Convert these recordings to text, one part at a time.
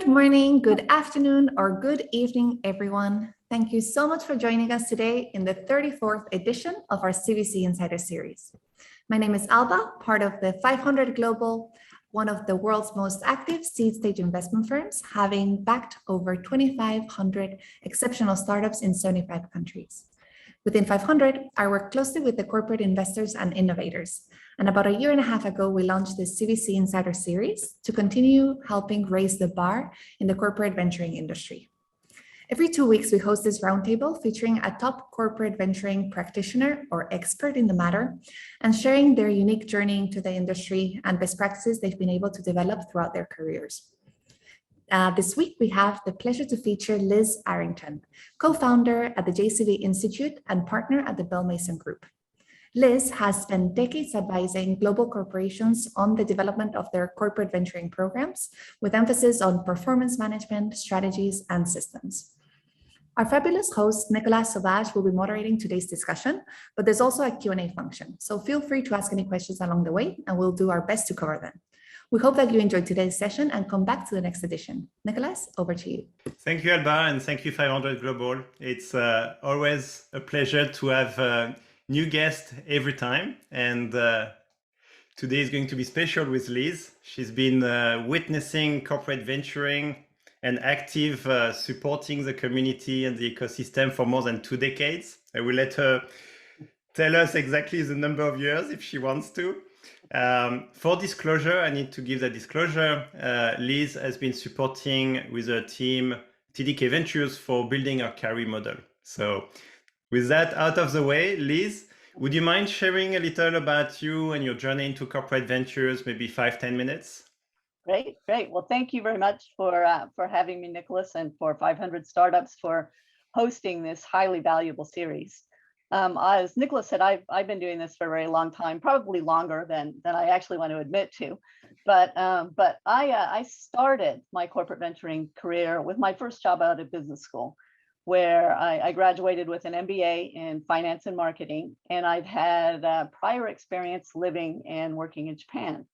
morning, good afternoon, or good evening, everyone. Thank you so much for joining us today in the 34th edition of our CVC Insider Series. My name is Alba, part of the 500 Global, one of the world's most active seed stage investment firms, having backed over 2,500 exceptional startups in 75 countries. Within 500, I work closely with the corporate investors and innovators. And about a year and a half ago, we launched the CVC Insider Series to continue helping raise the bar in the corporate venturing industry. Every 2 weeks, we host this roundtable featuring a top corporate venturing practitioner or expert in the matter and sharing their unique journey into the industry and best practices they've been able to develop throughout their careers. This week, we have the pleasure to feature Liz Arrington, co-founder at the GCV Institute and partner at the Bell Mason Group. Liz has spent decades advising global corporations on the development of their corporate venturing programs, with emphasis on performance management, strategies, and systems. Our fabulous host, Nicolas Sauvage, will be moderating today's discussion, but there's also a Q&A function. So feel free to ask any questions along the way, and we'll do our best to cover them. We hope that you enjoyed today's session and come back to the next edition. Nicolas, over to you. Thank you, Alba, and thank you, 500 Global. It's always a pleasure to have new guests every time. And today is going to be special with Liz. She's been witnessing corporate venturing and active supporting the community and the ecosystem for more than 2 decades. I will let her tell us exactly the number of years if she wants to. For disclosure, I need to give the disclosure. Liz has been supporting with her team TDK Ventures for building our carry model. So with that out of the way, Liz, would you mind sharing a little about you and your journey into corporate ventures, maybe 5-10 minutes? Great. Well, thank you very much for having me, Nicolas, and for 500 Startups for hosting this highly valuable series. As Nicolas said, I've been doing this for a very long time, probably longer than I actually want to admit to. But I started my corporate venturing career with my first job out of business school, where I graduated with an MBA in finance and marketing, and I've had prior experience living and working in Japan.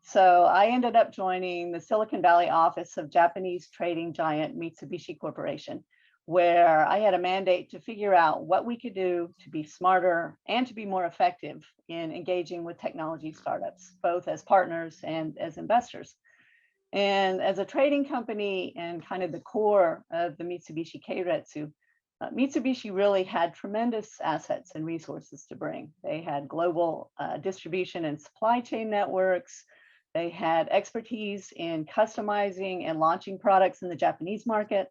So I ended up joining the Silicon Valley office of Japanese trading giant Mitsubishi Corporation, where I had a mandate to figure out what we could do to be smarter and to be more effective in engaging with technology startups, both as partners and as investors. And as a trading company and kind of the core of the Mitsubishi Keiretsu, Mitsubishi really had tremendous assets and resources to bring. They had global distribution and supply chain networks. They had expertise in customizing and launching products in the Japanese market,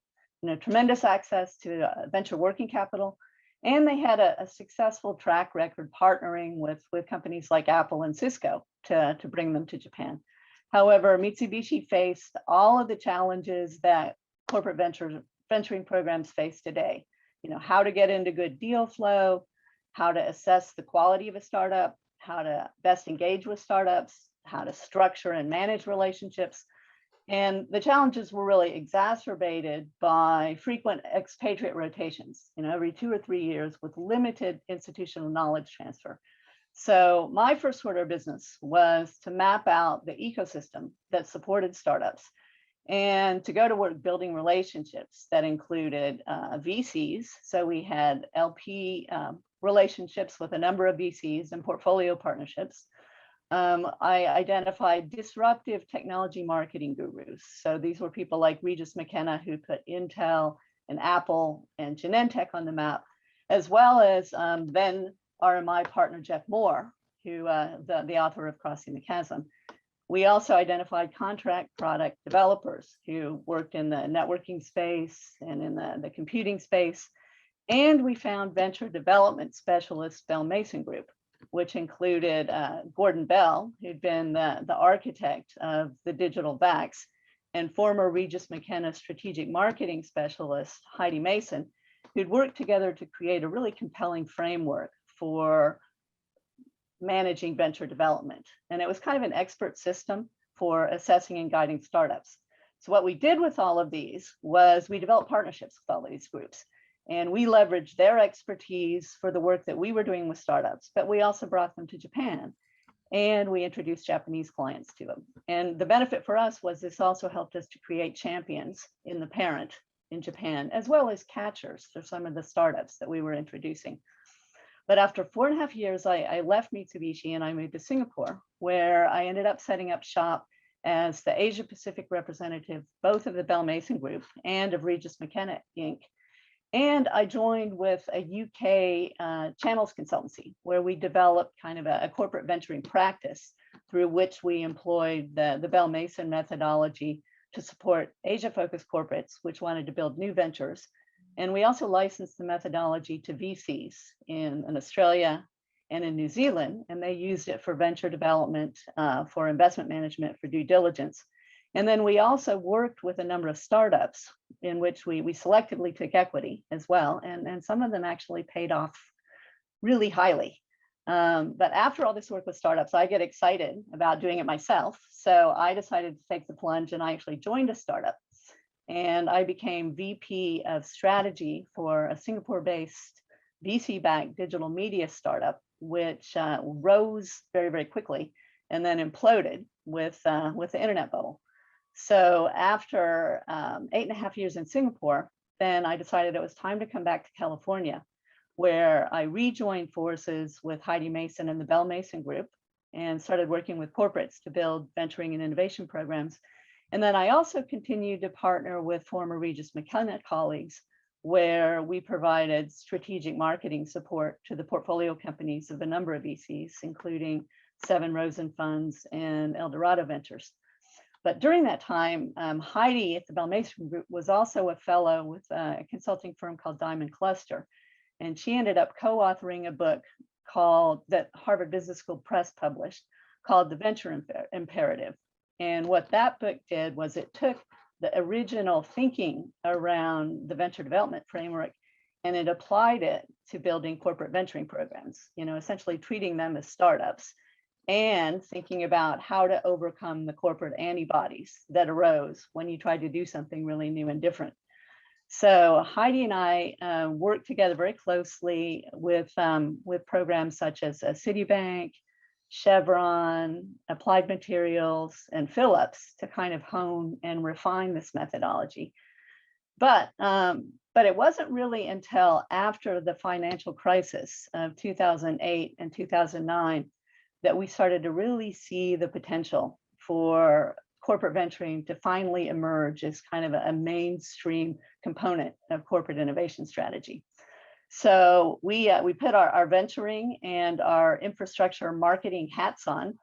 tremendous access to venture working capital, and they had a successful track record partnering with companies like Apple and Cisco to bring them to Japan. However, Mitsubishi faced all of the challenges that corporate venturing programs face today. How to get into good deal flow, how to assess the quality of a startup, how to best engage with startups, how to structure and manage relationships. And the challenges were really exacerbated by frequent expatriate rotations, every 2 or 3 years with limited institutional knowledge transfer. So my first order of business was to map out the ecosystem that supported startups and to go to work building relationships that included VCs. So we had LP relationships with a number of VCs and portfolio partnerships. I identified disruptive technology marketing gurus. So these were people like Regis McKenna, who put Intel and Apple and Genentech on the map, as well as then RMI partner Jeff Moore, who the author of Crossing the Chasm. We also identified contract product developers who worked in the networking space and in the computing space. And we found venture development specialist Bell Mason Group, which included Gordon Bell, who'd been the architect of the digital VAX, and former Regis McKenna strategic marketing specialist Heidi Mason, who'd worked together to create a really compelling framework for managing venture development. And it was kind of an expert system for assessing and guiding startups. So what we did with all of these was we developed partnerships with all of these groups. And we leveraged their expertise for the work that we were doing with startups, but we also brought them to Japan and we introduced Japanese clients to them. And the benefit for us was this also helped us to create champions in the parent in Japan, as well as catchers for some of the startups that we were introducing. But after 4.5 years, I left Mitsubishi and I moved to Singapore, where I ended up setting up shop as the Asia Pacific representative, both of the Bell Mason Group and of Regis McKenna Inc. And I joined with a UK channels consultancy, where we developed kind of a corporate venturing practice through which we employed the Bell Mason methodology to support Asia-focused corporates which wanted to build new ventures. And we also licensed the methodology to VCs in Australia and in New Zealand, and they used it for venture development, for investment management, for due diligence. And then we also worked with a number of startups in which we selectively took equity as well, and some of them actually paid off really highly. But after all this work with startups, I get excited about doing it myself. So I decided to take the plunge and I actually joined a startup. And I became VP of strategy for a Singapore-based VC-backed digital media startup, which rose very, very quickly and then imploded with the internet bubble. So after 8.5 years in Singapore, then I decided it was time to come back to California, where I rejoined forces with Heidi Mason and the Bell Mason Group and started working with corporates to build venturing and innovation programs. And then I also continued to partner with former Regis McKenna colleagues, where we provided strategic marketing support to the portfolio companies of a number of VCs, including Seven Rosen Funds and Eldorado Ventures. But during that time, Heidi at the Bell Mason Group was also a fellow with a consulting firm called Diamond Cluster. And she ended up co-authoring a book that Harvard Business School Press published called The Venture Imperative. And what that book did was it took the original thinking around the venture development framework and it applied it to building corporate venturing programs, essentially treating them as startups and thinking about how to overcome the corporate antibodies that arose when you tried to do something really new and different. So Heidi and I worked together very closely with programs such as Citibank, Chevron, Applied Materials, and Philips to kind of hone and refine this methodology. But it wasn't really until after the financial crisis of 2008 and 2009 that we started to really see the potential for corporate venturing to finally emerge as kind of a mainstream component of corporate innovation strategy. So we put our venturing and our infrastructure marketing hats on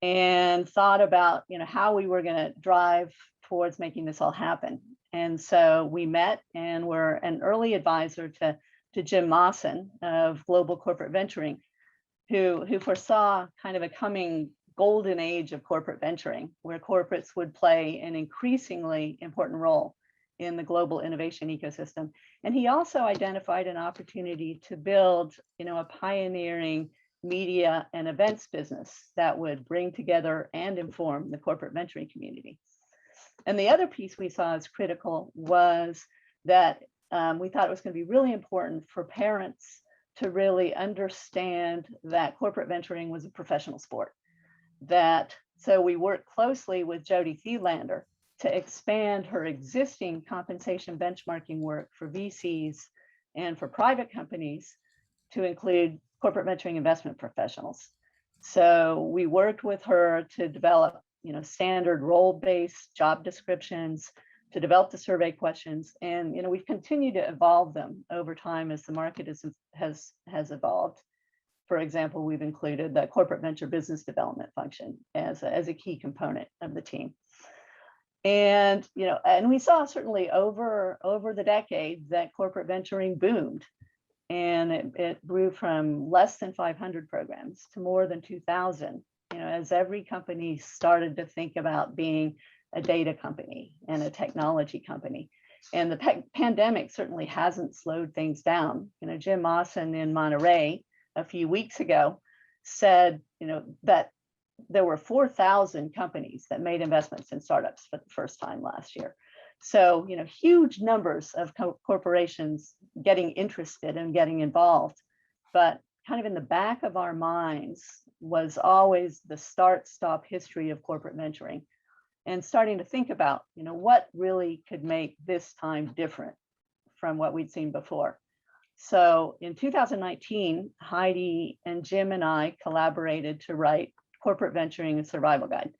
and thought about how we were going to drive towards making this all happen. And so we met and were an early advisor to Jim Mawson of Global Corporate Venturing, who foresaw kind of a coming golden age of corporate venturing, where corporates would play an increasingly important role in the global innovation ecosystem. And he also identified an opportunity to build, a pioneering media and events business that would bring together and inform the corporate venturing community. And the other piece we saw as critical was that we thought it was going to be really important for parents to really understand that corporate venturing was a professional sport. So we worked closely with Jody Thielander to expand her existing compensation benchmarking work for VCs and for private companies to include corporate venturing investment professionals. So we worked with her to develop, standard role-based job descriptions, to develop the survey questions, and we've continued to evolve them over time as the market has evolved. For example, we've included the corporate venture business development function as a key component of the team. And and we saw certainly over the decades that corporate venturing boomed, and it grew from less than 500 programs to more than 2,000. As every company started to think about being a data company and a technology company, and the pandemic certainly hasn't slowed things down. Jim Mawson in Monterey a few weeks ago said, that there were 4,000 companies that made investments in startups for the first time last year. So, huge numbers of corporations getting interested and getting involved. But kind of in the back of our minds was always the start-stop history of corporate venturing, and starting to think about, what really could make this time different from what we'd seen before. So in 2019, Heidi and Jim and I collaborated to write Corporate Venturing: A Survival Guide.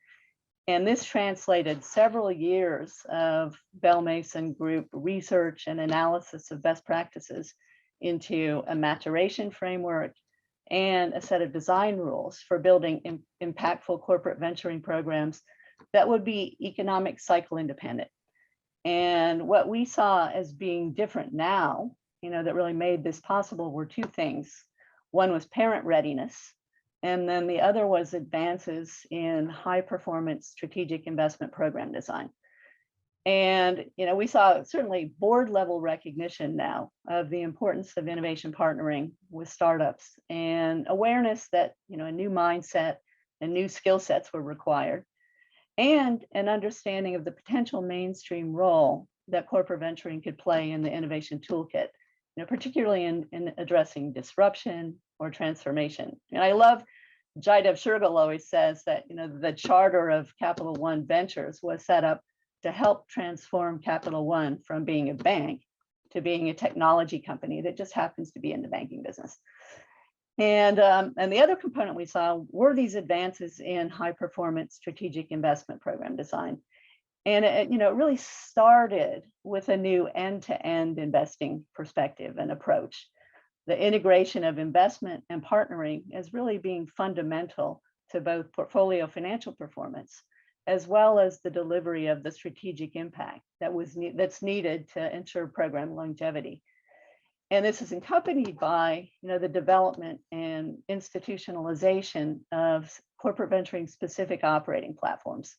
And this translated several years of Bell Mason Group research and analysis of best practices into a maturation framework and a set of design rules for building impactful corporate venturing programs that would be economic cycle independent. And what we saw as being different now, that really made this possible were two things. One was parent readiness, and then the other was advances in high performance strategic investment program design. And, we saw certainly board level recognition now of the importance of innovation partnering with startups, and awareness that, a new mindset and new skill sets were required, and an understanding of the potential mainstream role that corporate venturing could play in the innovation toolkit, particularly in addressing disruption or transformation. And I love Jaidev Shergill always says that, the charter of Capital One Ventures was set up to help transform Capital One from being a bank to being a technology company that just happens to be in the banking business. And the other component we saw were these advances in high performance strategic investment program design. And it really started with a new end-to-end investing perspective and approach. The integration of investment and partnering is really being fundamental to both portfolio financial performance, as well as the delivery of the strategic impact that's needed to ensure program longevity. And this is accompanied by, the development and institutionalization of corporate venturing specific operating platforms.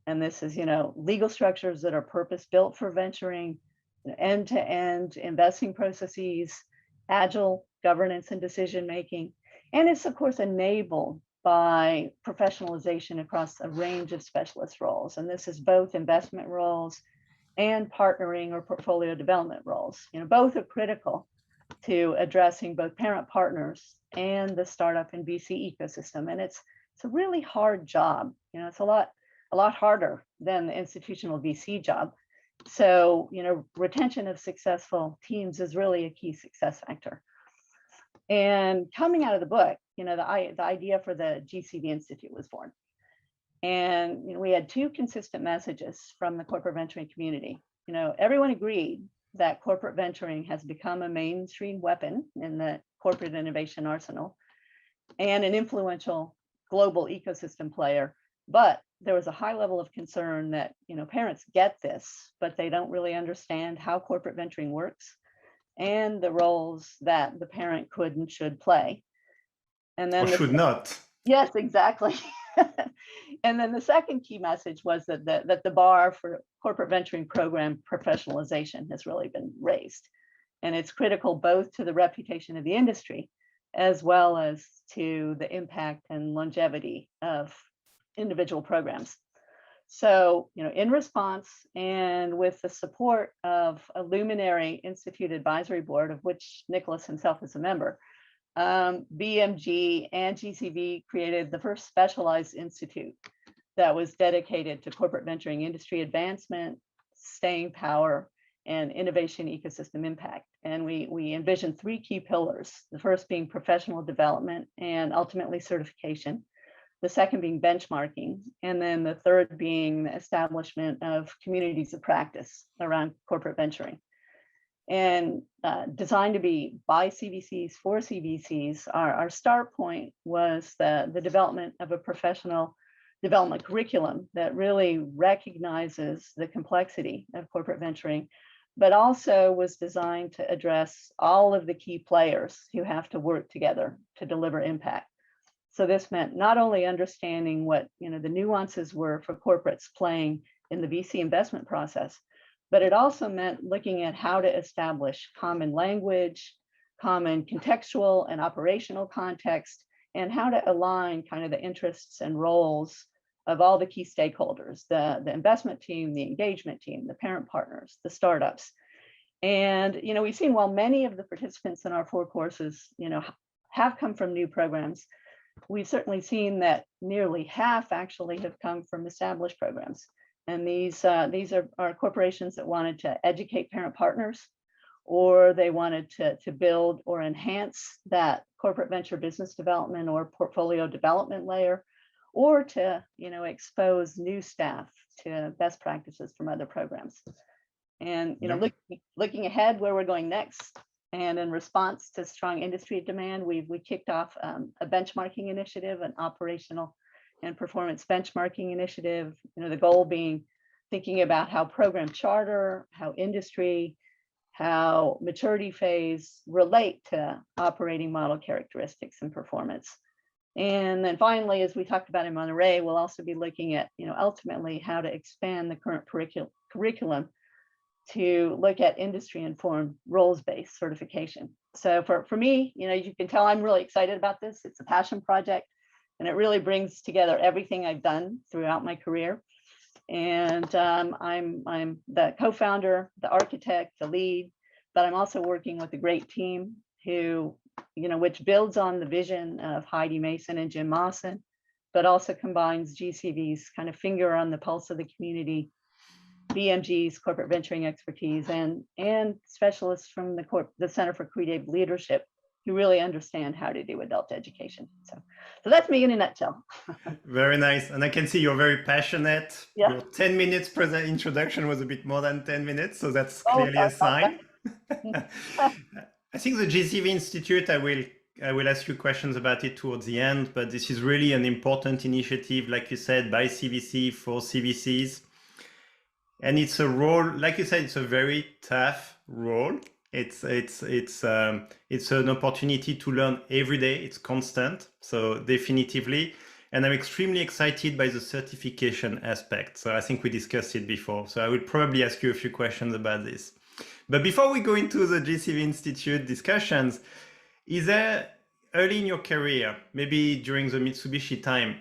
And this is, legal structures that are purpose-built for venturing, end-to-end investing processes, agile governance and decision-making. And it's, of course, enabled by professionalization across a range of specialist roles. And this is both investment roles and partnering or portfolio development roles. Both are critical to addressing both parent partners and the startup and VC ecosystem. And it's a really hard job. It's a lot harder than the institutional VC job. So, retention of successful teams is really a key success factor. And coming out of the book, the idea for the GCV Institute was born. And we had two consistent messages from the corporate venturing community. Everyone agreed that corporate venturing has become a mainstream weapon in the corporate innovation arsenal and an influential global ecosystem player. But there was a high level of concern that, parents get this, but they don't really understand how corporate venturing works and the roles that the parent could and should play. And then or should not. Yes, exactly. And then the second key message was that the bar for corporate venturing program professionalization has really been raised. And it's critical both to the reputation of the industry as well as to the impact and longevity of individual programs. So, in response, and with the support of a luminary institute advisory board, of which Nicolas himself is a member, BMG and GCV created the first specialized institute that was dedicated to corporate venturing industry advancement, staying power, and innovation ecosystem impact. And we envisioned three key pillars, the first being professional development and ultimately certification, the second being benchmarking, and then the third being the establishment of communities of practice around corporate venturing. And designed to be by CVCs for CVCs, our start point was the development of a professional development curriculum that really recognizes the complexity of corporate venturing, but also was designed to address all of the key players who have to work together to deliver impact. So this meant not only understanding what the nuances were for corporates playing in the VC investment process, but it also meant looking at how to establish common language, common contextual and operational context, and how to align kind of the interests and roles of all the key stakeholders, the investment team, the engagement team, the parent partners, the startups. And we've seen while many of the participants in our 4 courses, have come from new programs. We've certainly seen that nearly half actually have come from established programs. And these are corporations that wanted to educate parent partners, or they wanted to build or enhance that corporate venture business development or portfolio development layer, or to expose new staff to best practices from other programs. And looking ahead where we're going next, and in response to strong industry demand, we kicked off a benchmarking initiative, an operational and performance benchmarking initiative. The goal being thinking about how program charter, how industry, how maturity phase relate to operating model characteristics and performance. And then finally, as we talked about in Monterey, we'll also be looking at ultimately how to expand the current curriculum to look at industry-informed roles-based certification. So for me, you can tell I'm really excited about this. It's a passion project, and it really brings together everything I've done throughout my career. And I'm the co-founder, the architect, the lead, but I'm also working with a great team who, which builds on the vision of Heidi Mason and Jim Mawson, but also combines GCV's kind of finger on the pulse of the community, BMG's corporate venturing expertise, and specialists from the Center for Creative Leadership who really understand how to do adult education. So that's me in a nutshell. Very nice. And I can see you're very passionate. Yeah. Your 10 minutes present introduction was a bit more than 10 minutes. So that's clearly a sign. I think the GCV Institute, I will ask you questions about it towards the end, but this is really an important initiative, like you said, by CVC for CVCs. And it's a role, like you said, it's a very tough role. It's an opportunity to learn every day. It's constant, so definitively. And I'm extremely excited by the certification aspect. So I think we discussed it before. So I will probably ask you a few questions about this. But before we go into the GCV Institute discussions, is there early in your career, maybe during the Mitsubishi time,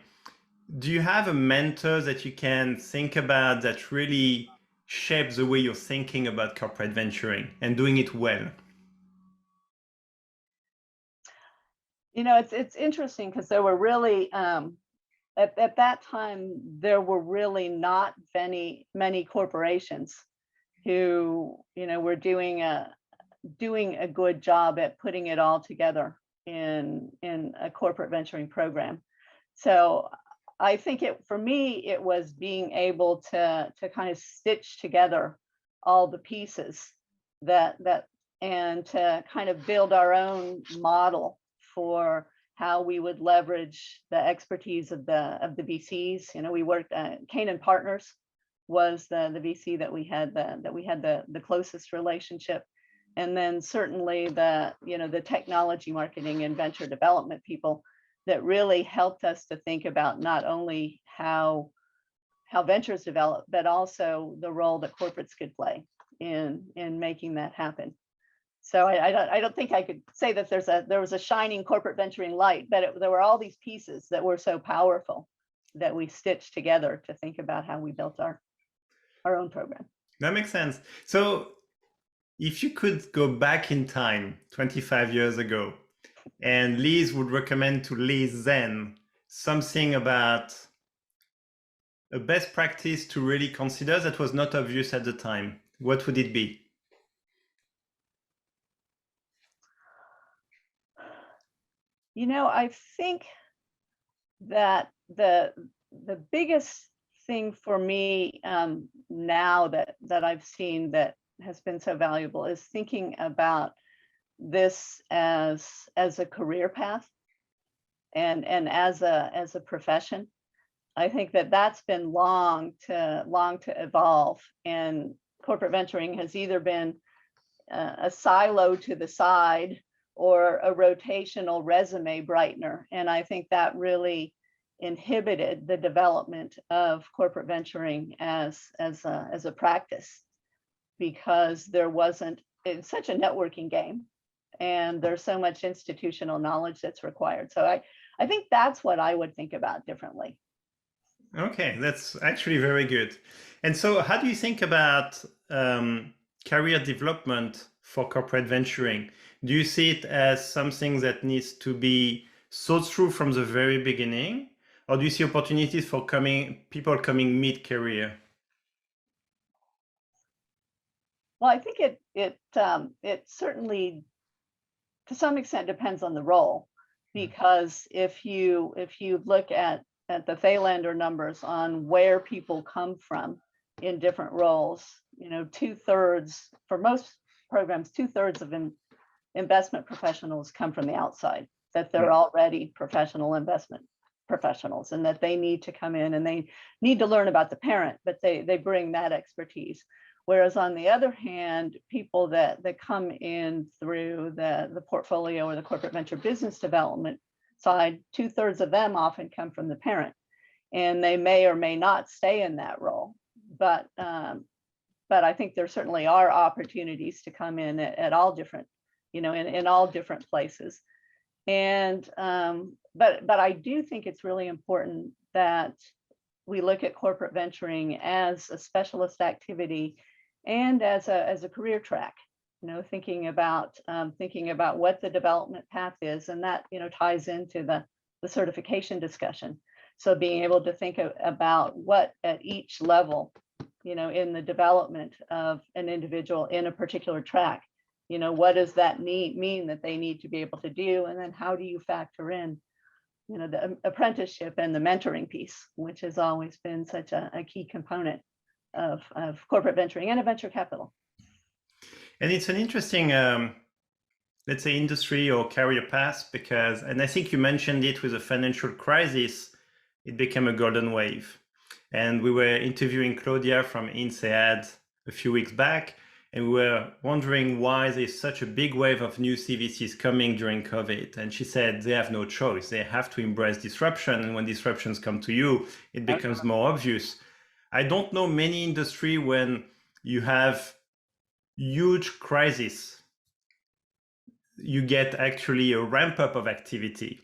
do you have a mentor that you can think about that really shapes the way you're thinking about corporate venturing and doing it well? It's interesting because there were really at that time there were really not many corporations who were doing a good job at putting it all together in a corporate venturing program. So I think for me, it was being able to kind of stitch together all the pieces and to kind of build our own model for how we would leverage the expertise of the VCs. We worked at Canaan Partners was the VC that we had the closest relationship, and then certainly the technology marketing and venture development people that really helped us to think about not only how ventures develop, but also the role that corporates could play in making that happen. So I don't think I could say that there was a shining corporate venturing light, but there were all these pieces that were so powerful that we stitched together to think about how we built our own program. That makes sense. So if you could go back in time 25 years ago, and Liz would recommend to Liz then something about a best practice to really consider that was not obvious at the time, what would it be? I think that the biggest thing for me now that I've seen that has been so valuable is thinking about this as a career path and as a profession. I think that's been long to evolve, and corporate venturing has either been a silo to the side or a rotational resume brightener, and I think that really inhibited the development of corporate venturing as a practice, because it's such a networking game and there's so much institutional knowledge that's required. So I think that's what I would think about differently. Okay, that's actually very good. And so how do you think about career development for corporate venturing? Do you see it as something that needs to be thought through from the very beginning, or do you see opportunities for people coming mid-career? Well, I think it certainly, to some extent, depends on the role, because if you look at the Thalander numbers on where people come from in different roles, 2/3 for most programs, 2/3 of investment professionals come from the outside, that they're already professional investment professionals, and that they need to come in and they need to learn about the parent, but they bring that expertise. Whereas on the other hand, people that come in through the portfolio or the corporate venture business development side, 2/3 of them often come from the parent, and they may or may not stay in that role. But I think there certainly are opportunities to come in at all different, in all different places. And but I do think it's really important that we look at corporate venturing as a specialist activity and as a career track, thinking about what the development path is, and that ties into the certification discussion. So being able to think about what at each level, in the development of an individual in a particular track, what does that mean that they need to be able to do, and then how do you factor in the apprenticeship and the mentoring piece, which has always been such a key component of corporate venturing and of venture capital. And it's an interesting, let's say, industry or career path, because, and I think you mentioned it with the financial crisis, it became a golden wave. And we were interviewing Claudia from INSEAD a few weeks back, and we were wondering why there's such a big wave of new CVCs coming during COVID. And she said they have no choice. They have to embrace disruption. And when disruptions come to you, it becomes more obvious. I don't know many industry when you have huge crisis, you get actually a ramp up of activity.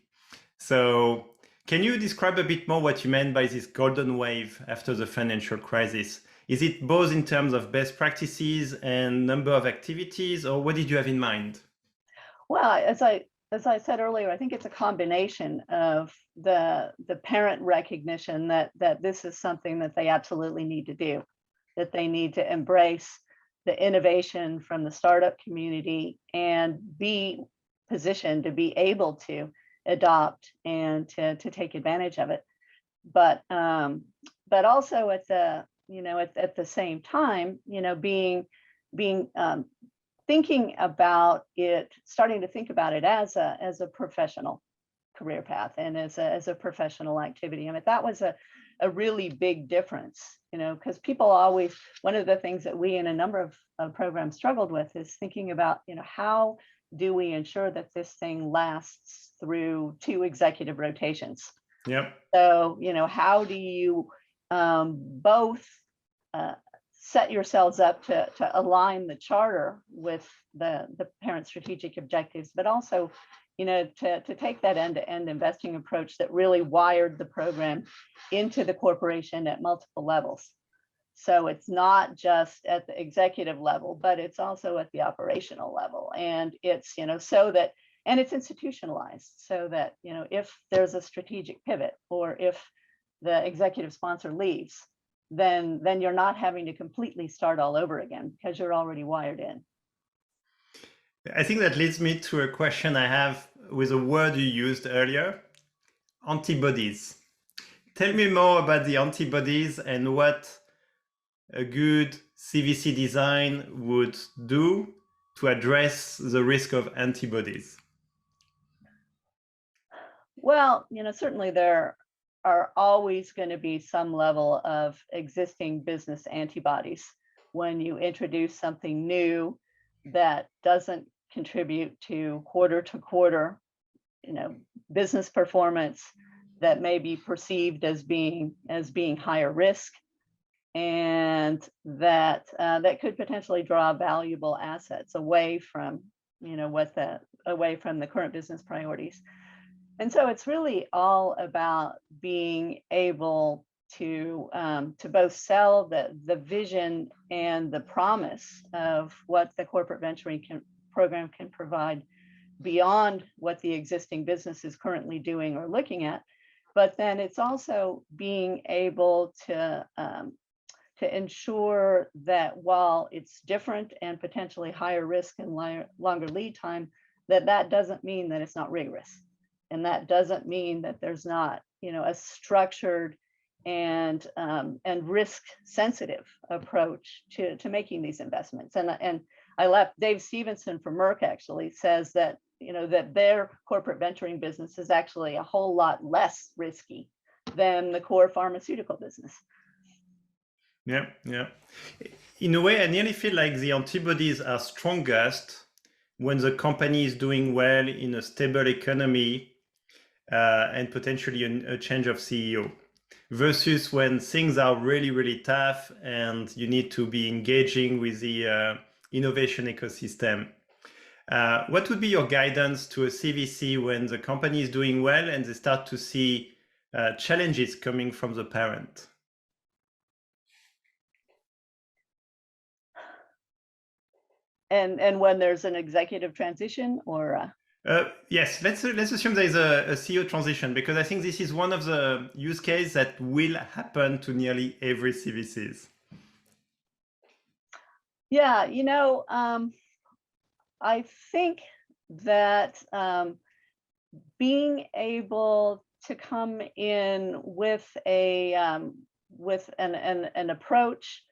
So can you describe a bit more what you meant by this golden wave after the financial crisis? Is it both in terms of best practices and number of activities, or what did you have in mind? Well, as I said earlier, I think it's a combination of the parent recognition that this is something that they absolutely need to do, that they need to embrace the innovation from the startup community and be positioned to be able to adopt and to take advantage of it. But also at the at the same time, being thinking about it, starting to think about it as a professional career path and as a professional activity. I mean, that was a really big difference, because people always, one of the things that we in a number of programs struggled with is thinking about, how do we ensure that this thing lasts through 2 executive rotations? Yep. So, how do you both set yourselves up to align the charter with the parent strategic objectives, but also, to take that end-to-end investing approach that really wired the program into the corporation at multiple levels. So it's not just at the executive level, but it's also at the operational level. And it's, so that, and it's institutionalized so that, if there's a strategic pivot or if the executive sponsor leaves, then you're not having to completely start all over again because you're already wired in. I think that leads me to a question I have with a word you used earlier, antibodies. Tell me more about the antibodies and what a good CVC design would do to address the risk of antibodies. Well, certainly there are always going to be some level of existing business antibodies when you introduce something new that doesn't contribute to quarter, business performance, that may be perceived as being higher risk, and that could potentially draw valuable assets away from away from the current business priorities. And so it's really all about being able to both sell the vision and the promise of what the corporate venturing program can provide beyond what the existing business is currently doing or looking at. But then it's also being able to ensure that while it's different and potentially higher risk and longer lead time, that doesn't mean that it's not rigorous. And that doesn't mean that there's not, a structured and risk sensitive approach to making these investments. And I left Dave Stevenson from Merck actually says that, that their corporate venturing business is actually a whole lot less risky than the core pharmaceutical business. Yeah. In a way, I nearly feel like the antibodies are strongest when the company is doing well in a stable economy and potentially a change of CEO, versus when things are really, really tough and you need to be engaging with the innovation ecosystem. What would be your guidance to a CVC when the company is doing well and they start to see challenges coming from the parent? And when there's an executive transition or? Yes, let's assume there is a CEO transition, because I think this is one of the use cases that will happen to nearly every CVCs. Yeah, I think that being able to come in with an approach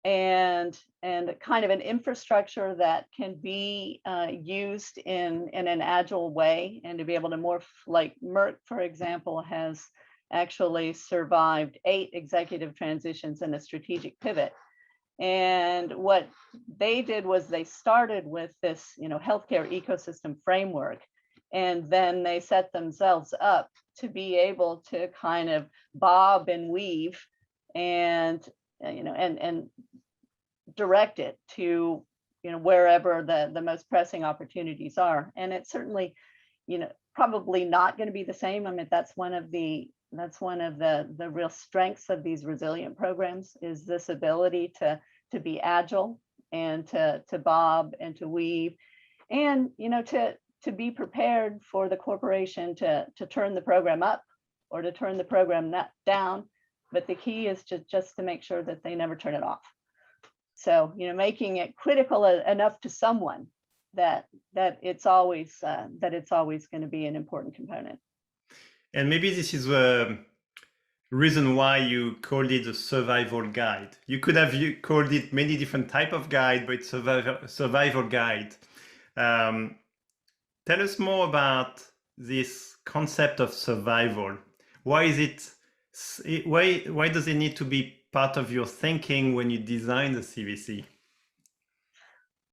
and kind of an infrastructure that can be used in an agile way, and to be able to morph, like Merck, for example, has actually survived 8 executive transitions and a strategic pivot. And what they did was they started with this, healthcare ecosystem framework, and then they set themselves up to be able to kind of bob and weave and direct it to wherever the most pressing opportunities are. And it's certainly probably not going to be the same. I mean, that's one of the real strengths of these resilient programs, is this ability to be agile and to bob and to weave, and to be prepared for the corporation to turn the program up or to turn the program down. But the key is just to make sure that they never turn it off. So, making it critical enough to someone that it's always going to be an important component. And maybe this is the reason why you called it a survival guide. You could have called it many different type of guide, but it's a survival guide. Tell us more about this concept of survival. Why does it need to be part of your thinking when you design the CVC?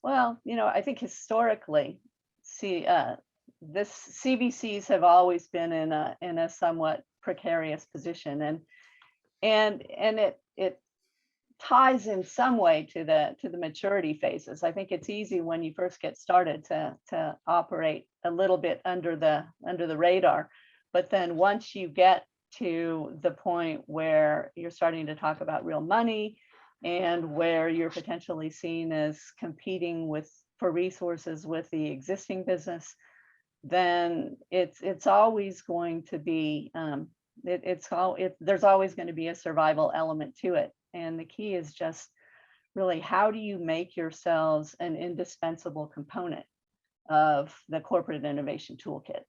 Well, I think historically, this CVCs have always been in a somewhat precarious position, and it ties in some way to the maturity phases. I think it's easy when you first get started to operate a little bit under the radar, but then once you get to the point where you're starting to talk about real money and where you're potentially seen as competing for resources with the existing business, then it's always going to be there's always going to be a survival element to it. And the key is just really, how do you make yourselves an indispensable component of the corporate innovation toolkit?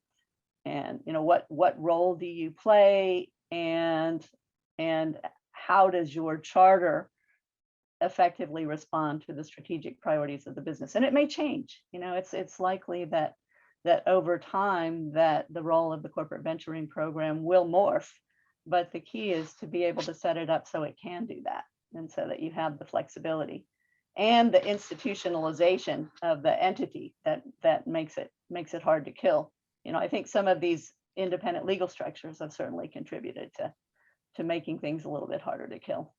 And what role do you play, and how does your charter effectively respond to the strategic priorities of the business? And it may change. It's likely that over time that the role of the corporate venturing program will morph, but the key is to be able to set it up so it can do that, and so that you have the flexibility and the institutionalization of the entity that makes it hard to kill. I think some of these independent legal structures have certainly contributed to making things a little bit harder to kill.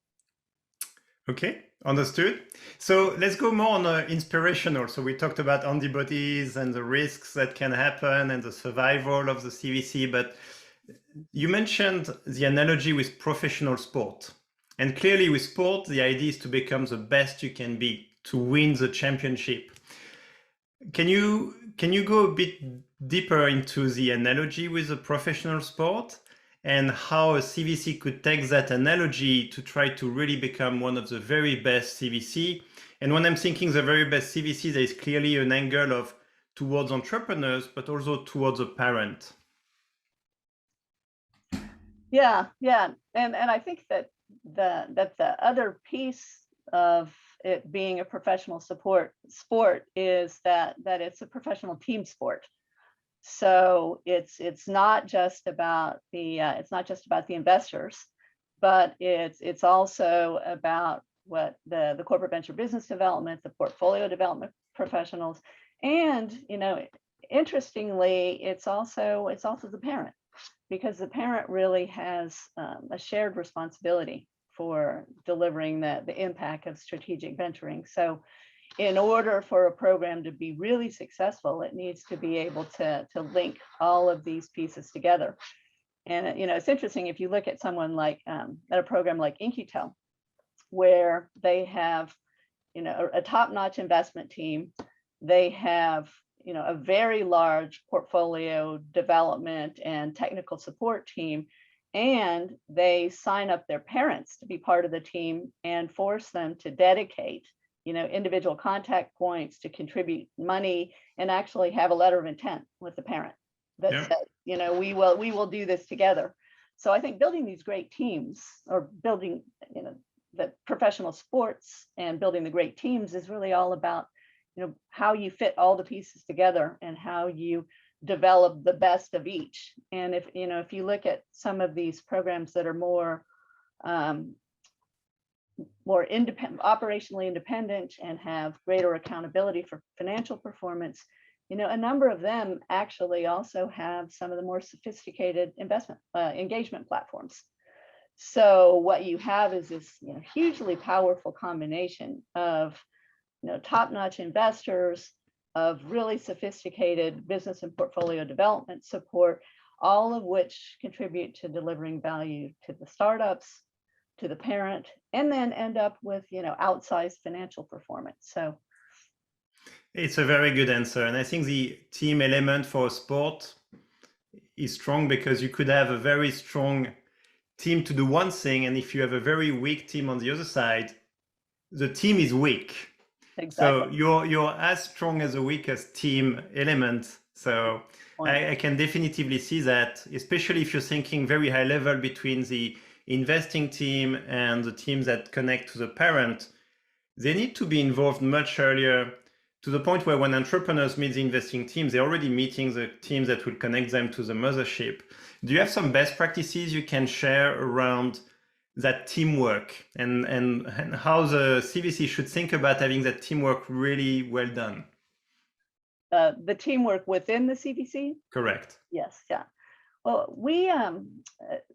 Okay, understood. So let's go more on inspirational. So we talked about antibodies and the risks that can happen and the survival of the CVC, but you mentioned the analogy with professional sport. And clearly with sport, the idea is to become the best you can be, to win the championship. Can you go a bit deeper into the analogy with a professional sport and how a CVC could take that analogy to try to really become one of the very best CVC? And when I'm thinking the very best CVC, there is clearly an angle of towards entrepreneurs, but also towards a parent. Yeah, yeah, and I think that the other piece of it being a professional sport is that it's a professional team sport. So it's not just about the investors, but it's also about what the corporate venture business development, the portfolio development professionals, and interestingly, it's also the parent, because the parent really has a shared responsibility for delivering the impact of strategic venturing. So in order for a program to be really successful, it needs to be able to link all of these pieces together. And it's interesting if you look at someone like at a program like InQtel, where they have a top-notch investment team, they have a very large portfolio development and technical support team, and they sign up their parents to be part of the team and force them to dedicate individual contact points, to contribute money, and actually have a letter of intent with the parent that says, we will do this together. So I think building these great teams, or building the professional sports and building the great teams, is really all about how you fit all the pieces together and how you develop the best of each. And if you look at some of these programs that are more independent, operationally independent, and have greater accountability for financial performance, a number of them actually also have some of the more sophisticated investment engagement platforms. So what you have is this hugely powerful combination of top-notch investors, of really sophisticated business and portfolio development support, all of which contribute to delivering value to the startups, to the parent, and then end up with outsized financial performance. So it's a very good answer. And I think the team element for a sport is strong, because you could have a very strong team to do one thing, and if you have a very weak team on the other side, the team is weak. exactly. So you're as strong as the weakest team element. So I can definitively see that, especially if you're thinking very high level between the investing team and the teams that connect to the parent. They need to be involved much earlier, to the point where when entrepreneurs meet the investing teams, they're already meeting the teams that will connect them to the mothership. Do you have some best practices you can share around that teamwork and how the CVC should think about having that teamwork really well done? The teamwork within the CVC? Correct. Yes, yeah. Well, we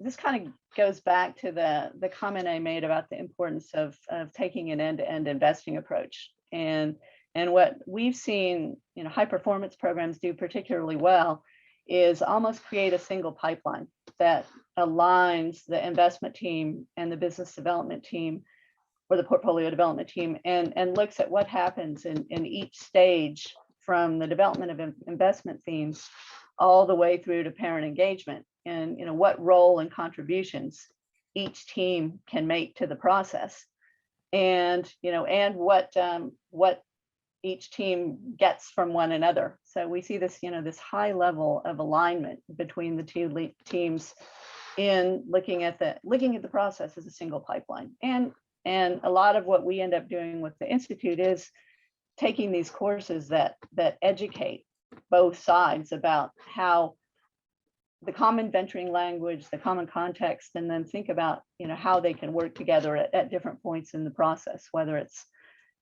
this kind of goes back to the comment I made about the importance of taking an end-to-end investing approach. And what we've seen high performance programs do particularly well is almost create a single pipeline that aligns the investment team and the business development team, or the portfolio development team, and looks at what happens in each stage, from the development of investment themes all the way through to parent engagement, and what role and contributions each team can make to the process, and what each team gets from one another. So we see this this high level of alignment between the two teams in looking at the process as a single pipeline. And a lot of what we end up doing with the Institute is taking these courses that educate both sides about how the common venturing language, the common context, and then think about how they can work together at different points in the process, whether it's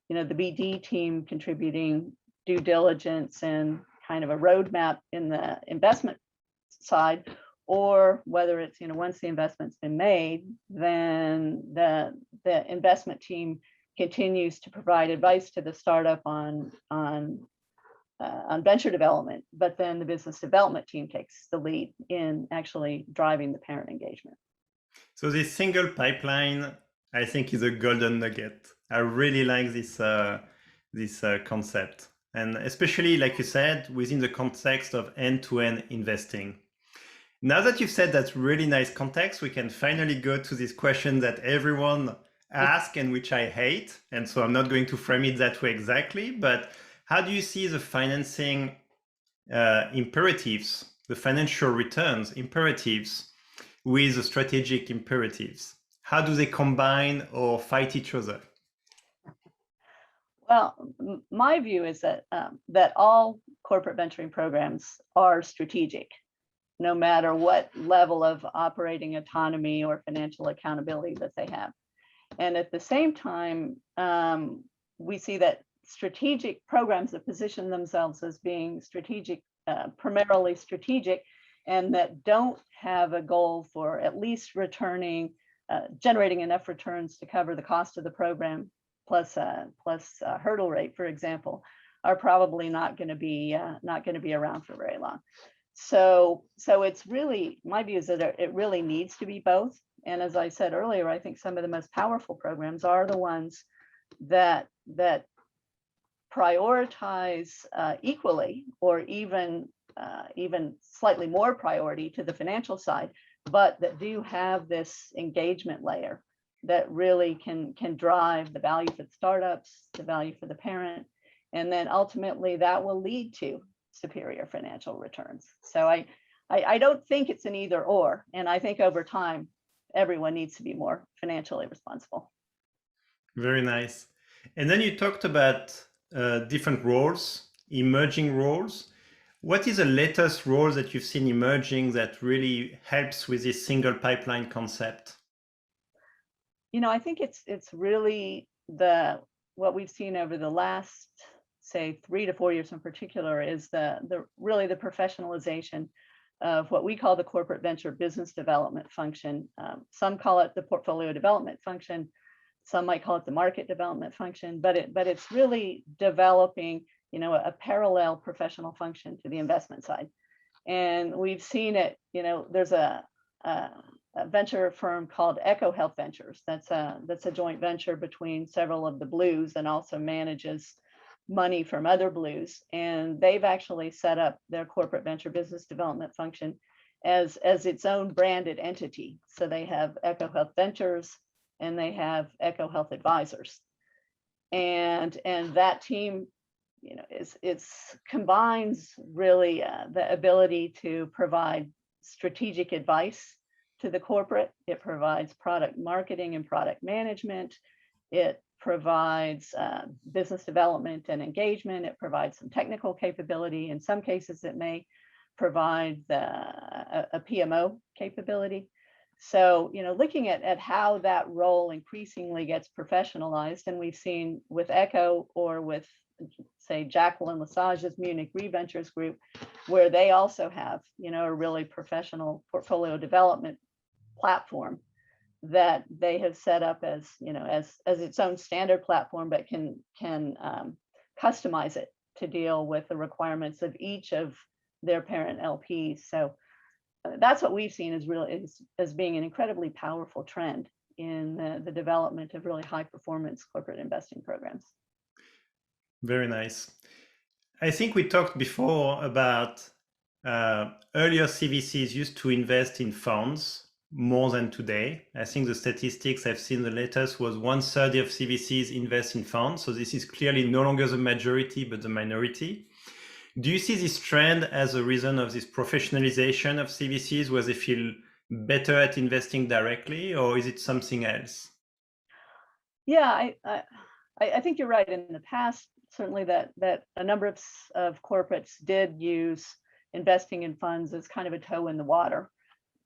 the BD team contributing due diligence and kind of a roadmap in the investment side, or whether it's once the investment's been made, then the investment team continues to provide advice to the startup on venture development, but then the business development team takes the lead in actually driving the parent engagement. So this single pipeline, I think, is a golden nugget. I really like this concept. and especially, like you said, within the context of end-to-end investing. Now that you've said that really nice context, we can finally go to this question that everyone asks and which I hate. And so I'm not going to frame it that way exactly, but how do you see the financing imperatives, the financial returns imperatives with the strategic imperatives? How do they combine or fight each other? Well, my view is that that all corporate venturing programs are strategic, no matter what level of operating autonomy or financial accountability that they have. And at the same time, we see that strategic programs that position themselves as being strategic, primarily strategic, and that don't have a goal for at least returning, generating enough returns to cover the cost of the program plus hurdle rate, for example, are probably not going to be around for very long. So it's really, my view is that it really needs to be both. And as I said earlier, I think some of the most powerful programs are the ones that prioritize equally, or even slightly more priority to the financial side, but that do have this engagement layer that really can drive the value for the startups, the value for the parent, and then ultimately that will lead to superior financial returns. So I don't think it's an either or, and I think over time everyone needs to be more financially responsible. Very nice. And then you talked about different roles, emerging roles. What is the latest role that you've seen emerging that really helps with this single pipeline concept? You know, I think it's really what we've seen over the last, say, 3 to 4 years in particular, is really the professionalization of what we call the corporate venture business development function. Some call it the portfolio development function. Some might call it the market development function, but it's really developing, you know, a parallel professional function to the investment side. And we've seen it, you know, there's a venture firm called Echo Health Ventures. That's a joint venture between several of the blues and also manages money from other blues. And they've actually set up their corporate venture business development function as its own branded entity. So they have Echo Health Ventures and they have Echo Health Advisors. And that team, you know, combines really the ability to provide strategic advice to the corporate. It provides product marketing and product management. It provides business development and engagement. It provides some technical capability. In some cases, it may provide a PMO capability. So, you know, looking at how that role increasingly gets professionalized, and we've seen with Echo or with, say, Jacqueline Lesage's Munich Reventures group, where they also have, you know, a really professional portfolio development platform that they have set up as, you know, as its own standard platform, but can customize it to deal with the requirements of each of their parent LPs. So that's what we've seen as being an incredibly powerful trend in the development of really high performance corporate investing programs. Very nice. I think we talked before about earlier CVCs used to invest in funds more than today. I think the statistics I've seen, the latest was 1/3 of CVCs invest in funds. So this is clearly no longer the majority, but the minority. Do you see this trend as a reason of this professionalization of CVCs, where they feel better at investing directly, or is it something else? Yeah, I think you're right. In the past, certainly that a number of corporates did use investing in funds as kind of a toe in the water,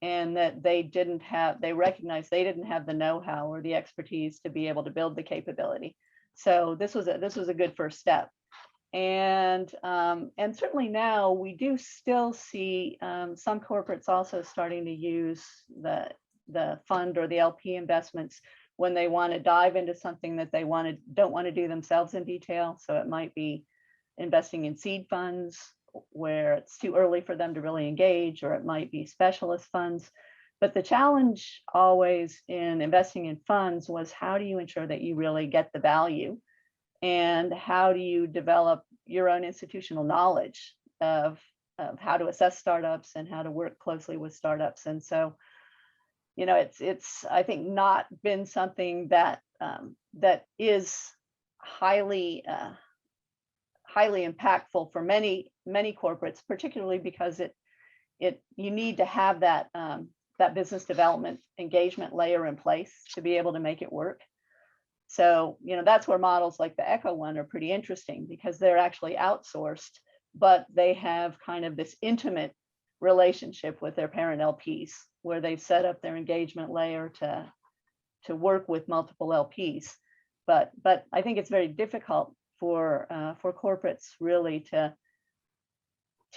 and that they recognized they didn't have the know-how or the expertise to be able to build the capability. So this was a good first step. And certainly now we do still see some corporates also starting to use the fund or the LP investments when they want to dive into something that they don't want to do themselves in detail. So it might be investing in seed funds where it's too early for them to really engage, or it might be specialist funds. But the challenge always in investing in funds was, how do you ensure that you really get the value? And how do you develop your own institutional knowledge of how to assess startups and how to work closely with startups. And so, it's I think not been something that that is highly impactful for many corporates, particularly because you need to have that that business development engagement layer in place to be able to make it work. So, that's where models like the Echo one are pretty interesting, because they're actually outsourced, but they have kind of this intimate relationship with their parent LPs, where they've set up their engagement layer to work with multiple LPs. But I think it's very difficult for corporates really to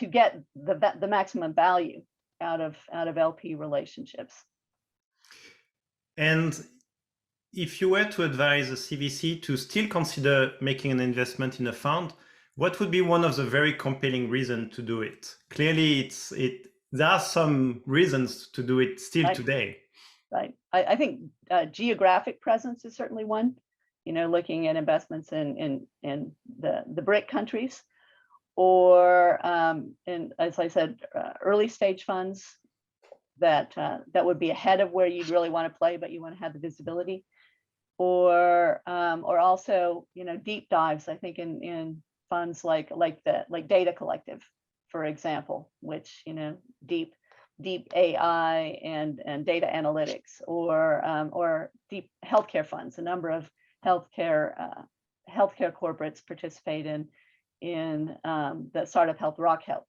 get the maximum value out of LP relationships. And if you were to advise a CVC to still consider making an investment in a fund, what would be one of the very compelling reasons to do it? Clearly, there are some reasons to do it still today. Right. I think geographic presence is certainly one. Looking at investments in the BRIC countries, or in, as I said, early stage funds that would be ahead of where you'd really want to play, but you want to have the visibility, or also deep dives. I think in funds like Data Collective, for example, which deep AI and data analytics, or deep healthcare funds. A number of healthcare corporates participate in the Startup Health, Rock Health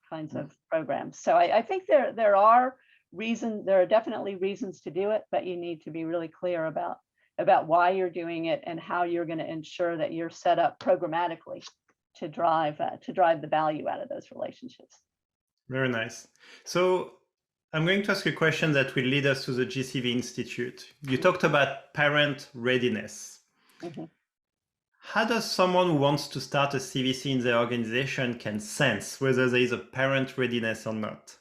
kinds of programs. So I think there are definitely reasons to do it, but you need to be really clear about why you're doing it and how you're going to ensure that you're set up programmatically to drive the value out of those relationships. Very nice. So I'm going to ask you a question that will lead us to the GCV Institute. You talked about parent readiness. Mm-hmm. How does someone who wants to start a CVC in their organization can sense whether there is a parent readiness or not?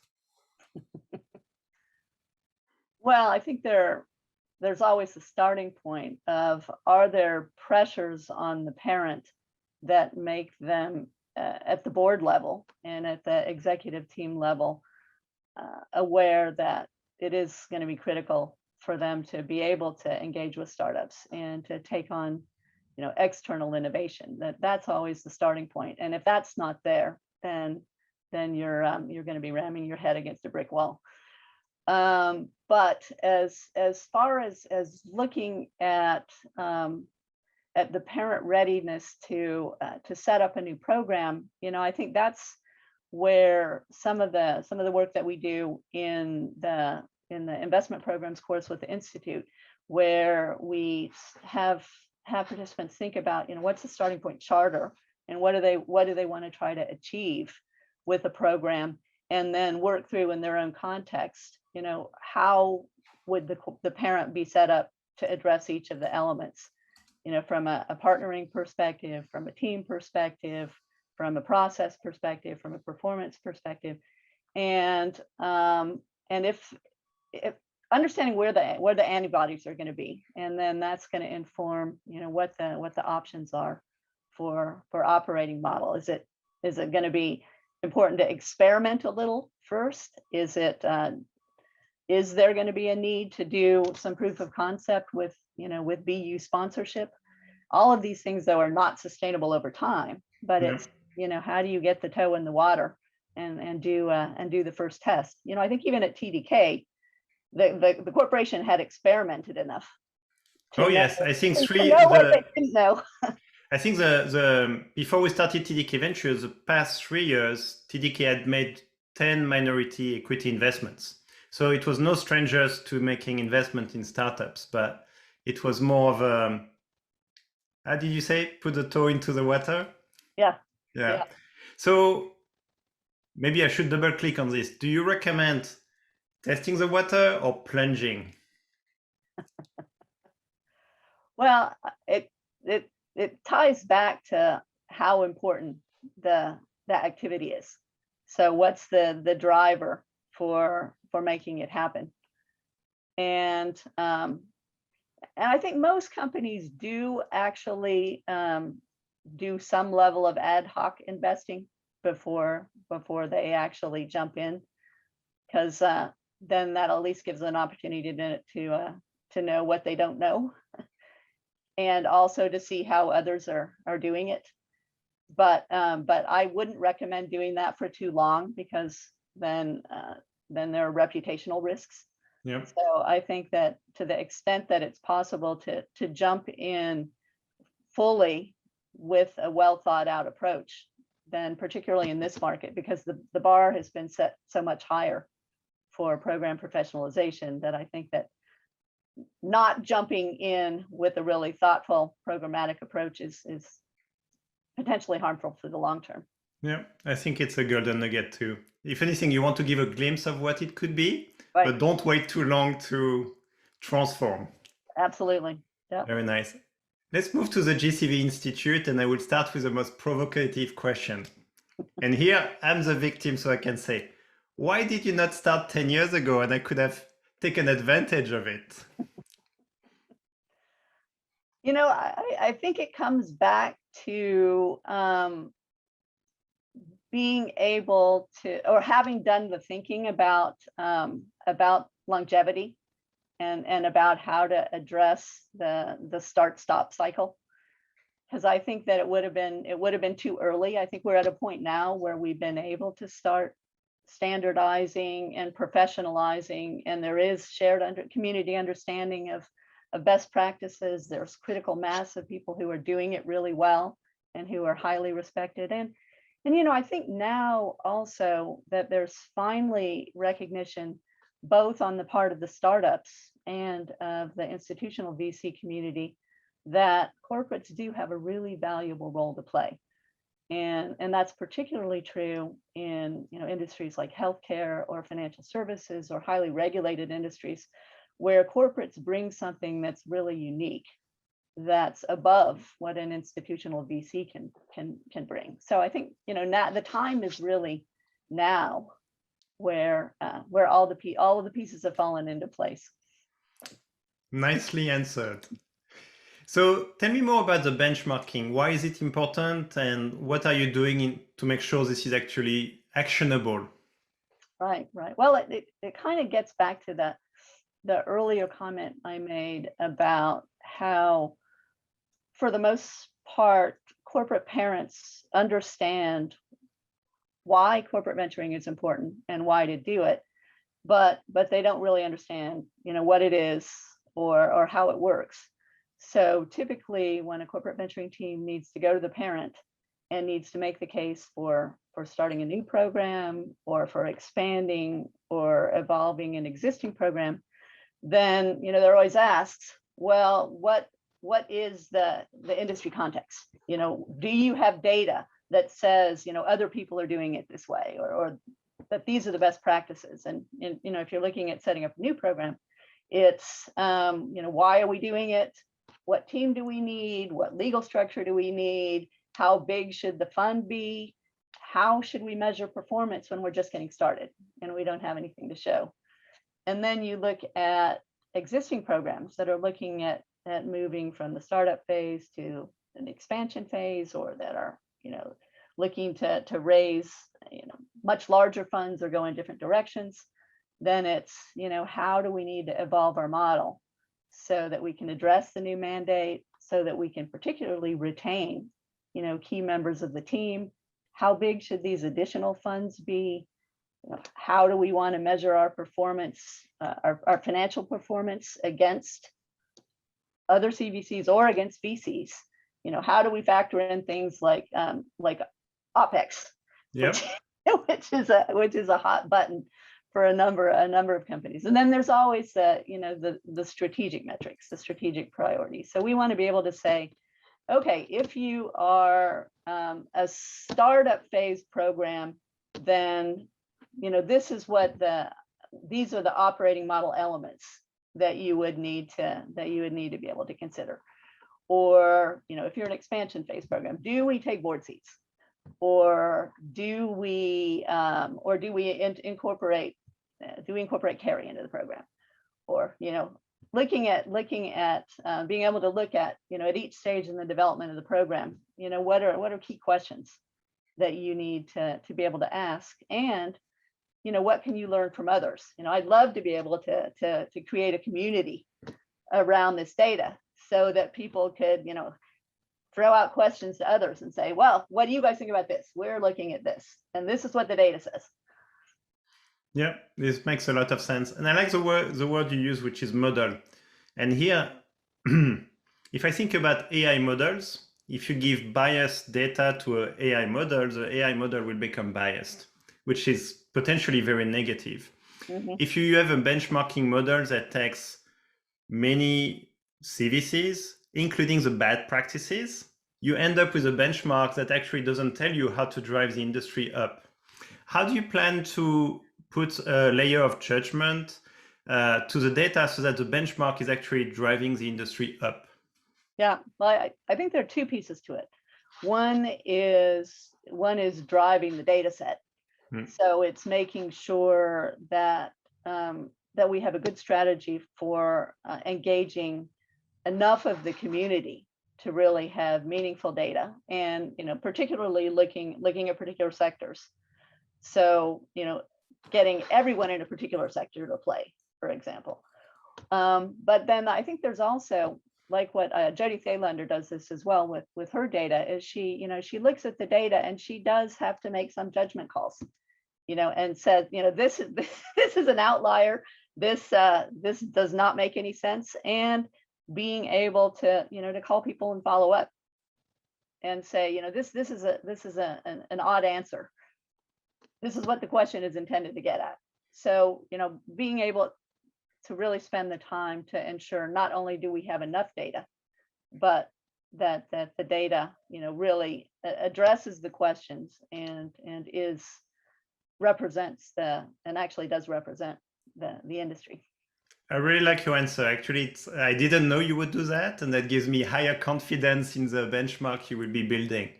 Well, I think there's always a starting point of, are there pressures on the parent that make them at the board level and at the executive team level aware that it is going to be critical for them to be able to engage with startups and to take on external innovation. That's always the starting point. And if that's not there, then you're going to be ramming your head against a brick wall. But as far as looking at the parent readiness to set up a new program, I think that's where some of the work that we do in the investment programs course with the Institute, where we have participants think about, what's the starting point charter and what do they want to try to achieve with a program, and then work through in their own context, how would the parent be set up to address each of the elements, from a partnering perspective, from a team perspective, from a process perspective, from a performance perspective, and if understanding where the antibodies are going to be, and then that's going to inform what the options are for operating model. Is it going to be important to experiment a little first? Is there going to be a need to do some proof of concept with BU sponsorship? All of these things, though, are not sustainable over time, but it's how do you get the toe in the water and do the first test? I think even at TDK, the corporation had experimented enough. Oh yes, I think I think the before we started TDK Ventures, the past 3 years, TDK had made 10 minority equity investments. So it was no strangers to making investment in startups, but it was more of a, how did you say, put the toe into the water? Yeah. So maybe I should double click on this. Do you recommend testing the water or plunging? Well, it ties back to how important the activity is. So what's the driver for making it happen? And I think most companies do actually do some level of ad hoc investing before they actually jump in, because then that at least gives an opportunity to know what they don't know, and also to see how others are doing it. But I wouldn't recommend doing that for too long, because then there are reputational risks. Yeah. So I think that to the extent that it's possible to jump in fully with a well thought out approach, then particularly in this market, because the bar has been set so much higher for program professionalization, that I think that not jumping in with a really thoughtful programmatic approach is potentially harmful for the long term. Yeah, I think it's a golden nugget too. If anything, you want to give a glimpse of what it could be, Right. but don't wait too long to transform. Absolutely. Yeah. Very nice. Let's move to the GCV Institute, and I will start with the most provocative question. And here I'm the victim, so I can say, why did you not start 10 years ago and I could have taken advantage of it? You know, I think it comes back to being able to, or having done the thinking about longevity and about how to address the start-stop cycle. Because I think that it would have been too early. I think we're at a point now where we've been able to start standardizing and professionalizing, and there is shared community understanding of best practices. There's critical mass of people who are doing it really well and who are highly respected. And you know, I think now also that there's finally recognition, both on the part of the startups and of the institutional VC community, that corporates do have a really valuable role to play. And that's particularly true in, you know, industries like healthcare or financial services or highly regulated industries, where corporates bring something that's really unique, that's above what an institutional VC can bring. So I think, you know, now the time is really now where all of the pieces have fallen into place. Nicely answered. So tell me more about the benchmarking. Why is it important, and what are you doing to make sure this is actually actionable? Right. Well, it kind of gets back to the earlier comment I made about how, for the most part, corporate parents understand why corporate mentoring is important and why to do it, but they don't really understand, you know, what it is or how it works. So typically, when a corporate mentoring team needs to go to the parent and needs to make the case for starting a new program or for expanding or evolving an existing program, then, you know, they're always asked, well, what is the industry context? You know, do you have data that says, you know, other people are doing it this way, or that these are the best practices? And you know, if you're looking at setting up a new program, it's you know, why are we doing it? What team do we need? What legal structure do we need? How big should the fund be? How should we measure performance when we're just getting started and we don't have anything to show? And then you look at existing programs that are looking at moving from the startup phase to an expansion phase, or that are, you know, looking to raise, you know, much larger funds or go in different directions. Then it's, you know, how do we need to evolve our model so that we can address the new mandate, so that we can particularly retain, you know, key members of the team? How big should these additional funds be? You know, how do we want to measure our performance, our financial performance against other CVCs or against VCs? You know, how do we factor in things like Opex, Yep. which is a hot button for a number of companies? And then there's always the strategic metrics, the strategic priorities. So we want to be able to say, okay, if you are a startup phase program, then, you know, this is what these are the operating model elements that you would need to be able to consider. Or, you know, if you're an expansion phase program, do we take board seats, or do we incorporate carry into the program? Or, you know, looking at being able to look at, at each stage in the development of the program, what are key questions that you need to be able to ask, and what can you learn from others? I'd love to be able to create a community around this data so that people could, throw out questions to others and say, well, what do you guys think about this? We're looking at this, and this is what the data says. Yeah, this makes a lot of sense. And I like the word you use, which is model. And here, if I think about AI models, if you give biased data to an AI model, the AI model will become biased, which is potentially very negative. Mm-hmm. If you have a benchmarking model that takes many CVCs, including the bad practices, you end up with a benchmark that actually doesn't tell you how to drive the industry up. How do you plan to put a layer of judgment to the data so that the benchmark is actually driving the industry up? Yeah, well, I think there are two pieces to it. One is driving the data set. So it's making sure that that we have a good strategy for engaging enough of the community to really have meaningful data, and particularly looking at particular sectors. So getting everyone in a particular sector to play, for example. But then I think there's also, like what Jody Thalander does this as well with her data, is she looks at the data and she does have to make some judgment calls, and says, this is an outlier. This does not make any sense, and being able to to call people and follow up and say, this is an odd answer. This is what the question is intended to get at. So, being able to really spend the time to ensure not only do we have enough data, but that the data, really addresses the questions and actually does represent the industry. I really like your answer. Actually, I didn't know you would do that, and that gives me higher confidence in the benchmark you will be building.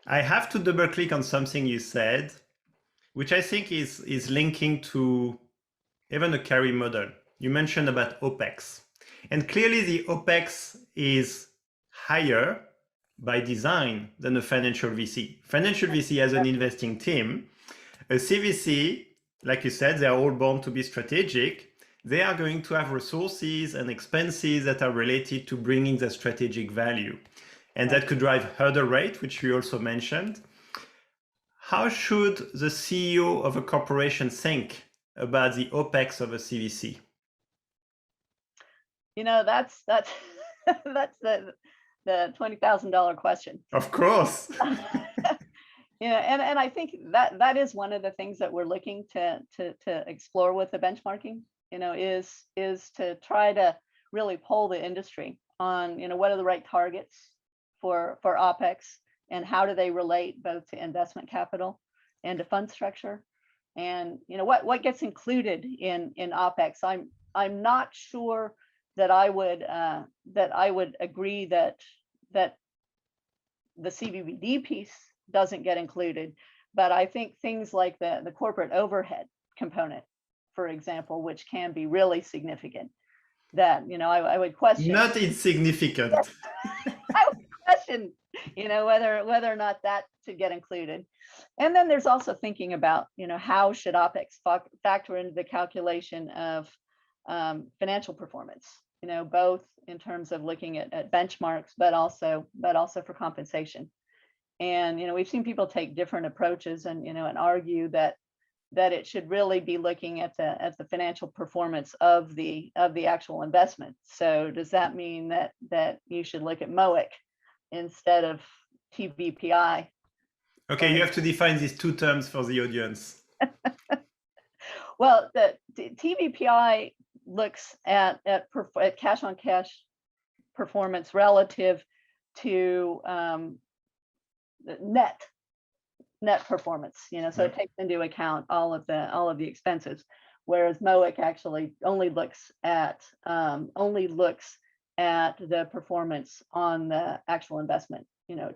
I have to double click on something you said, which I think is linking to even a carry model. You mentioned about Opex. And clearly the Opex is higher by design than a financial VC. Financial VC has an investing team. A CVC, like you said, they are all born to be strategic. They are going to have resources and expenses that are related to bringing the strategic value. And that could drive hurdle rate, which you also mentioned. How should the CEO of a corporation think about the Opex of a CVC? That's the $20,000 question. Of course. And I think that is one of the things that we're looking to explore with the benchmarking, is to try to really poll the industry on, what are the right targets for Opex, and how do they relate both to investment capital and to fund structure, and what gets included in Opex. I'm not sure that I would agree that the CVBD piece doesn't get included, but I think things like the corporate overhead component, for example, which can be really significant, that I would question. Not insignificant. I would question, whether or not that should get included. And then there's also thinking about, how should Opex factor into the calculation of financial performance, both in terms of looking at benchmarks, but also for compensation. And we've seen people take different approaches and and argue that it should really be looking at the financial performance of the actual investment. So does that mean that you should look at MOIC instead of TVPI? Okay, you have to define these two terms for the audience. Well, the TVPI looks at cash on cash performance relative to net performance, so it takes into account all of the expenses, whereas MOIC actually only looks at the performance on the actual investment,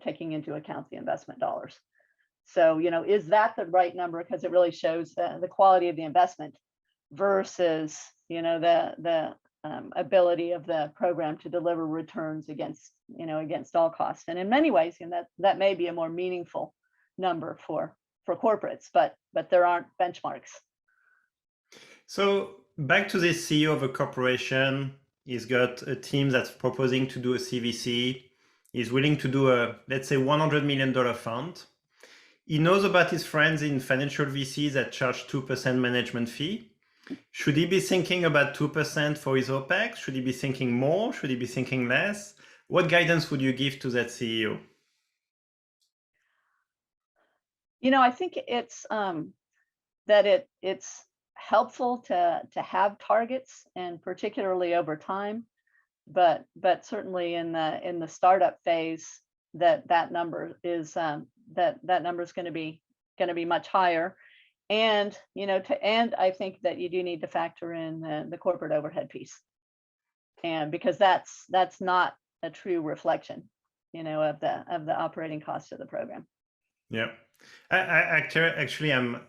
taking into account the investment dollars. So, is that the right number? Because it really shows the quality of the investment versus, the ability of the program to deliver returns against all costs. And in many ways, that may be a more meaningful number for corporates, but there aren't benchmarks. So back to this CEO of a corporation, he's got a team that's proposing to do a CVC. He's willing to do a, let's say, $100 million fund. He knows about his friends in financial VCs that charge 2% management fee. Should he be thinking about 2% for his Opex? Should he be thinking more? Should he be thinking less? What guidance would you give to that CEO? I think it's that it's helpful to have targets, and particularly over time, but certainly in the startup phase, that number is that number is going to be much higher. And to end, I think that you do need to factor in the corporate overhead piece, and because that's not a true reflection of the operating cost of the program. Yeah, actually I'm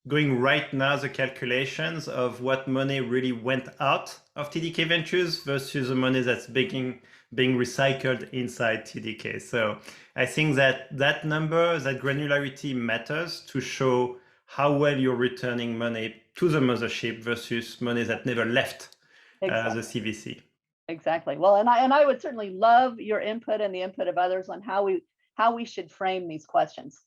going right now the calculations of what money really went out of TDK Ventures versus the money that's being recycled inside TDK. So I think that number, that granularity matters to show how well you're returning money to the mothership versus money that never left the CVC. Exactly. Well, and I would certainly love your input and the input of others on how we should frame these questions.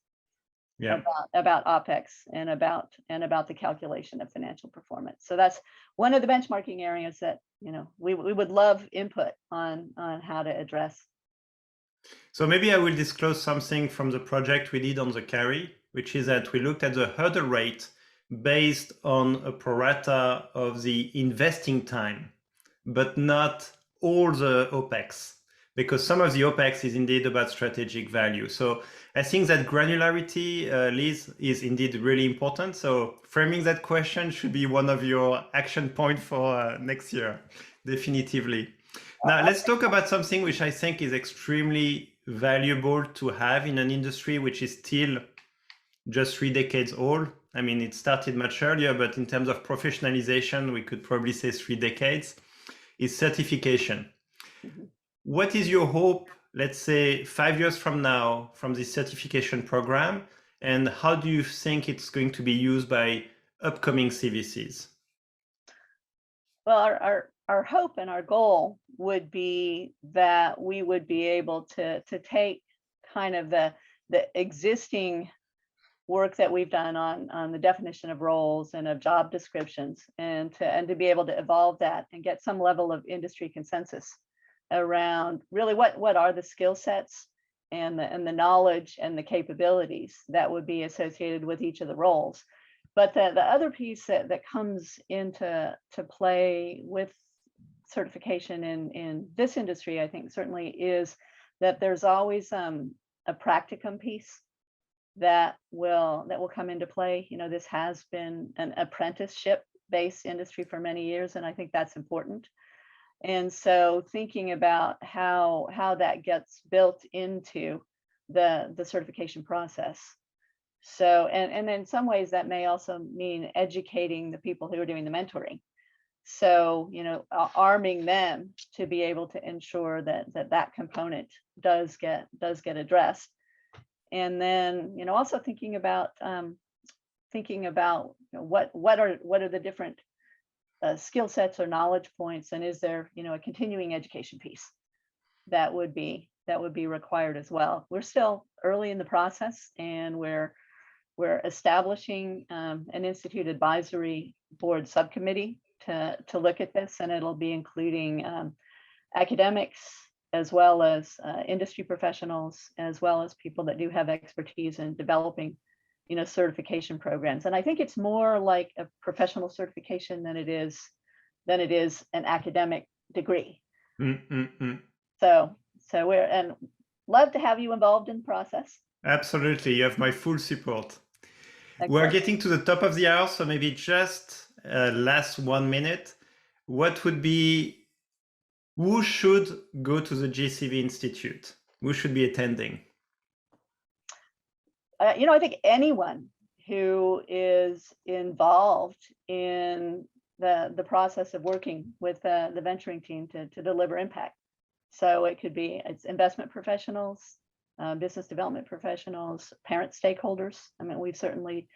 Yeah. About Opex and about the calculation of financial performance. So that's one of the benchmarking areas that we would love input on how to address. So maybe I will disclose something from the project we did on the carry, which is that we looked at the hurdle rate based on a pro rata of the investing time, but not all the Opex, because some of the Opex is indeed about strategic value. So I think that granularity, Liz, is indeed really important. So framing that question should be one of your action points for next year, definitively. Now, let's talk about something which I think is extremely valuable to have in an industry which is still just 3 decades old. I mean, it started much earlier, but in terms of professionalization, we could probably say 3 decades, is certification. Mm-hmm. What is your hope, let's say 5 years from now, from this certification program, and how do you think it's going to be used by upcoming CVCs? Well, our hope and our goal would be that we would be able to take kind of the existing work that we've done on the definition of roles and of job descriptions, and to be able to evolve that and get some level of industry consensus around really what are the skill sets and the knowledge and the capabilities that would be associated with each of the roles. But the other piece that comes into play with certification in this industry, I think certainly, is that there's always a practicum piece that will come into play. This has been an apprenticeship-based industry for many years, and I think that's important. And so thinking about how that gets built into the certification process. So, and in some ways that may also mean educating the people who are doing the mentoring. So, arming them to be able to ensure that component does get addressed. And then, also thinking about what are the different skill sets or knowledge points, and is there a continuing education piece that would be required as well. We're still early in the process, and we're establishing an institute advisory board subcommittee to look at this, and it'll be including academics as well as industry professionals, as well as people that do have expertise in developing certification programs. And I think it's more like a professional certification than it is an academic degree. Mm-hmm. So we're love to have you involved in the process. Absolutely, you have my full support. We're getting to the top of the hour, so maybe just last 1 minute. What would be, who should go to the GCV Institute? Who should be attending? I think anyone who is involved in the process of working with the venturing team to deliver impact. So it could be it's investment professionals, business development professionals, parent stakeholders. I mean, we've certainly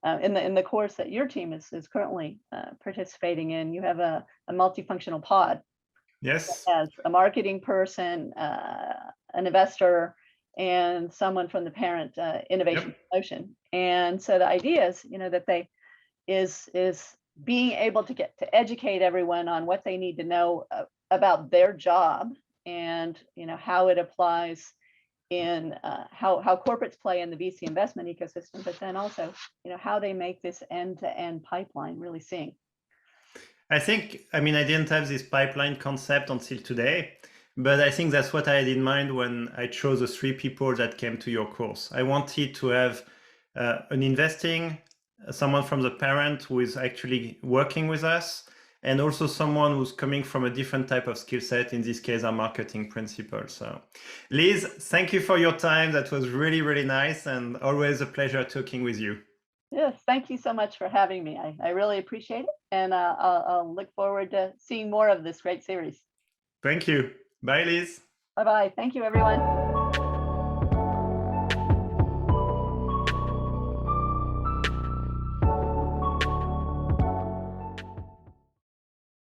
in the course that your team is currently participating in, you have a multifunctional pod. Yes. As a marketing person, an investor, and someone from the parent innovation promotion. And so the idea is, that they is being able to get to educate everyone on what they need to know about their job, and how it applies in how corporates play in the VC investment ecosystem, but then also how they make this end-to-end pipeline really sing. I think, I didn't have this pipeline concept until today, but I think that's what I had in mind when I chose the 3 people that came to your course. I wanted to have an investing, someone from the parent who is actually working with us, and also someone who's coming from a different type of skill set, in this case, our marketing principles. So, Liz, thank you for your time. That was really, really nice, and always a pleasure talking with you. Yes, thank you so much for having me. I really appreciate it, and I'll look forward to seeing more of this great series. Thank you. Bye, Liz. Bye-bye. Thank you, everyone.